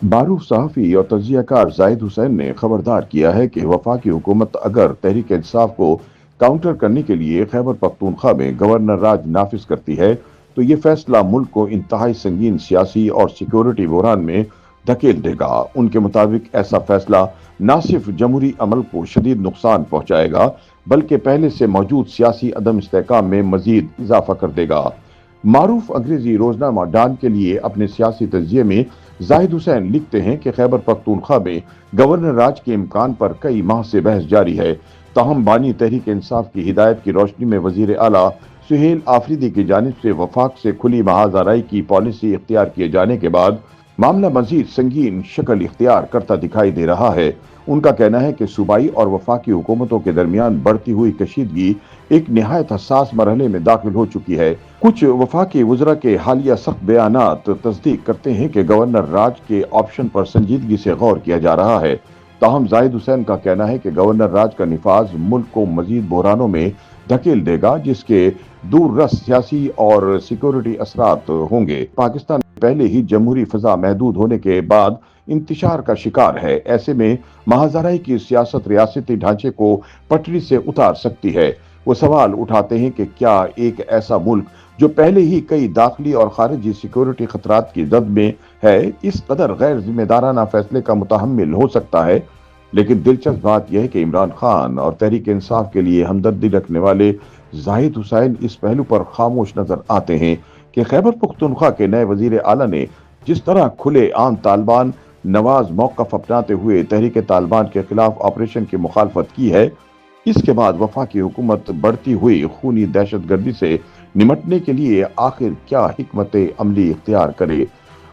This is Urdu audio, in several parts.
معروف صحافی اور تجزیہ کار زاہد حسین نے خبردار کیا ہے کہ وفاقی حکومت اگر تحریک انصاف کو کاؤنٹر کرنے کے لیے خیبر پختونخوا میں گورنر راج نافذ کرتی ہے تو یہ فیصلہ ملک کو انتہائی سنگین سیاسی اور سیکیورٹی بحران میں دھکیل دے گا۔ ان کے مطابق ایسا فیصلہ نہ صرف جمہوری عمل کو شدید نقصان پہنچائے گا بلکہ پہلے سے موجود سیاسی عدم استحکام میں مزید اضافہ کر دے گا۔ معروف انگریزی روزنامہ ڈان کے لیے اپنے سیاسی تجزیے میں زاہد حسین لکھتے ہیں کہ خیبر پختونخوا میں گورنر راج کے امکان پر کئی ماہ سے بحث جاری ہے، تاہم بانی تحریک انصاف کی ہدایت کی روشنی میں وزیر اعلیٰ سہیل آفریدی کی جانب سے وفاق سے کھلی محاذ آرائی کی پالیسی اختیار کیے جانے کے بعد معاملہ مزید سنگین شکل اختیار کرتا دکھائی دے رہا ہے۔ ان کا کہنا ہے کہ صوبائی اور وفاقی حکومتوں کے درمیان بڑھتی ہوئی کشیدگی ایک نہایت حساس مرحلے میں داخل ہو چکی ہے۔ کچھ وفاقی وزراء کے حالیہ سخت بیانات تصدیق کرتے ہیں کہ گورنر راج کے آپشن پر سنجیدگی سے غور کیا جا رہا ہے، تاہم زاہد حسین کا کہنا ہے کہ گورنر راج کا نفاذ ملک کو مزید بحرانوں میں دھکیل دے گا جس کے دور رس سیاسی اور سیکورٹی اثرات ہوں گے۔ پاکستان پہلے ہی جمہوری فضا محدود ہونے کے بعد انتشار کا شکار ہے، ایسے میں محاذ آرائی کی سیاست ریاستی ڈھانچے کو پٹری سے اتار سکتی ہے۔ وہ سوال اٹھاتے ہیں کہ کیا ایک ایسا ملک جو پہلے ہی کئی داخلی اور خارجی سیکورٹی خطرات کی زد میں ہے اس قدر غیر ذمہ دارانہ فیصلے کا متحمل ہو سکتا ہے؟ لیکن دلچسپ بات یہ ہے کہ عمران خان اور تحریک انصاف کے لیے ہمدردی رکھنے والے زاہد حسین اس پہلو پر خاموش نظر آتے ہیں کہ خیبر پختونخوا کے نئے وزیر اعلیٰ نے جس طرح کھلے عام طالبان نواز موقف اپناتے ہوئے تحریک طالبان کے خلاف آپریشن کی مخالفت کی ہے، اس کے بعد وفاقی حکومت بڑھتی ہوئی خونی دہشت گردی سے نمٹنے کے لیے آخر کیا حکمت عملی اختیار کرے۔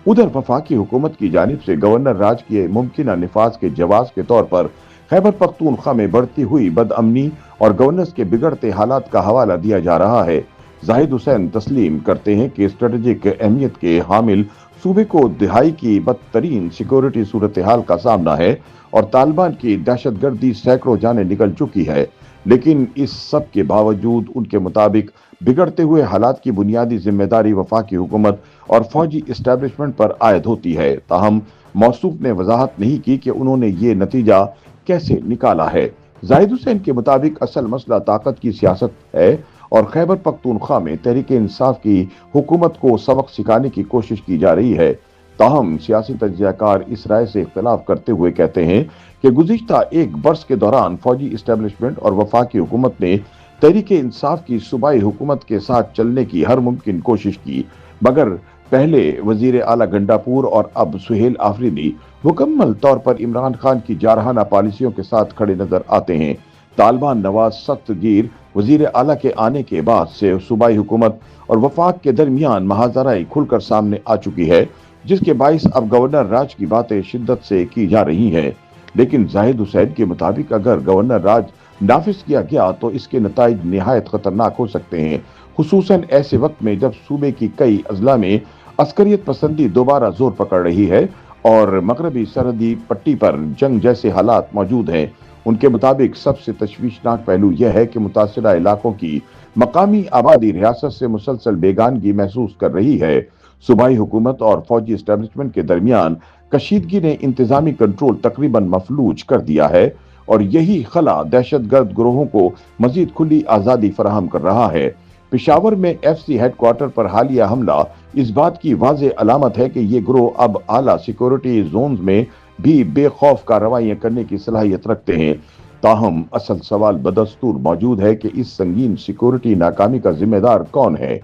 ادھر وفاقی حکومت کی جانب سے گورنر راج کے ممکنہ نفاذ کے جواز کے طور پر خیبر پختونخوا میں بڑھتی ہوئی بد امنی اور گورننس کے بگڑتے حالات کا حوالہ دیا جا رہا ہے۔ زاہد حسین تسلیم کرتے ہیں کہ اسٹریٹجک اہمیت کے حامل صوبے کو دہائی کی بدترین سیکورٹی صورتحال کا سامنا ہے اور طالبان کی دہشت گردی سینکڑوں جانیں نکل چکی ہے، لیکن اس سب کے باوجود ان کے مطابق بگڑتے ہوئے حالات کی بنیادی ذمہ داری وفاقی حکومت اور فوجی اسٹیبلشمنٹ پر عائد ہوتی ہے۔ تاہم موصوف نے وضاحت نہیں کی کہ انہوں نے یہ نتیجہ کیسے نکالا ہے۔ زاہد حسین کے مطابق اصل مسئلہ طاقت کی سیاست ہے اور خیبر پختونخوا میں تحریک انصاف کی حکومت کو سبق سکھانے کی کوشش کی جا رہی ہے۔ تاہم سیاسی تجزیہ کار اس رائے سے اختلاف کرتے ہوئے کہتے ہیں کہ گزشتہ ایک برس کے دوران فوجی اسٹیبلشمنٹ اور وفاقی حکومت نے تحریک انصاف کی صوبائی حکومت کے ساتھ چلنے کی ہر ممکن کوشش کی، مگر پہلے وزیر اعلیٰ گنڈاپور اور اب سہیل آفریدی مکمل طور پر عمران خان کی جارحانہ پالیسیوں کے ساتھ کھڑے نظر آتے ہیں۔ طالبان نواز سخت گیر وزیر اعلیٰ کے آنے کے بعد سے صوبائی حکومت اور وفاق کے درمیان محاذ آرائی کھل کر سامنے آ چکی ہے، جس کے باعث اب گورنر راج کی باتیں شدت سے کی جا رہی ہیں۔ لیکن زاہد حسین کے مطابق اگر گورنر راج نافذ کیا گیا تو اس کے نتائج نہایت خطرناک ہو سکتے ہیں، خصوصاً ایسے وقت میں جب صوبے کی کئی اضلاع میں عسکریت پسندی دوبارہ زور پکڑ رہی ہے اور مغربی سرحدی پٹی پر جنگ جیسے حالات موجود ہیں۔ ان کے مطابق سب سے تشویشناک پہلو یہ ہے کہ متاثرہ علاقوں کی مقامی آبادی ریاست سے مسلسل بیگانگی محسوس کر رہی ہے۔ صوبائی حکومت اور فوجی اسٹیبلشمنٹ کے درمیان کشیدگی نے انتظامی کنٹرول تقریباً مفلوج کر دیا ہے اور یہی خلا دہشت گرد گروہوں کو مزید کھلی آزادی فراہم کر رہا ہے۔ پشاور میں ایف سی ہیڈ کوارٹر پر حالیہ حملہ اس بات کی واضح علامت ہے کہ یہ گروہ اب اعلیٰ سیکورٹی زونز میں بھی بے خوف کارروائیاں کرنے کی صلاحیت رکھتے ہیں۔ تاہم اصل سوال بدستور موجود ہے کہ اس سنگین سیکورٹی ناکامی کا ذمہ دار کون ہے؟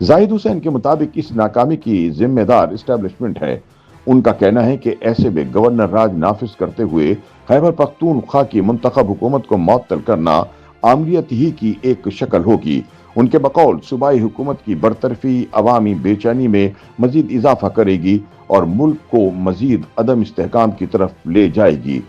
زاہد حسین کے مطابق اس ناکامی کی ذمہ دار اسٹیبلشمنٹ ہے۔ ان کا کہنا ہے کہ ایسے میں گورنر راج نافذ کرتے ہوئے خیبر پختونخوا کی منتخب حکومت کو معطل کرنا آمریت ہی کی ایک شکل ہوگی۔ ان کے بقول صوبائی حکومت کی برطرفی عوامی بے چینی میں مزید اضافہ کرے گی اور ملک کو مزید عدم استحکام کی طرف لے جائے گی۔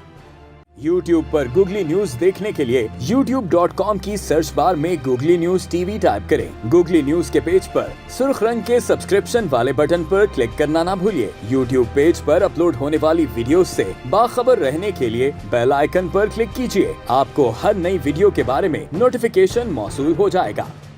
YouTube پر گوگلی نیوز دیکھنے کے لیے youtube.com کی سرچ بار میں googly news T V type کریں۔ گوگلی نیوز کے پیج پر سرخ رنگ کے سبسکرپشن والے بٹن پر کلک کرنا نہ بھولیے۔ YouTube پیج پر اپلوڈ ہونے والی ویڈیوز سے باخبر رہنے کے لیے بیل آئیکن پر کلک کیجیے۔ آپ کو ہر نئی ویڈیو کے بارے میں نوٹیفیکیشن موصول ہو جائے گا۔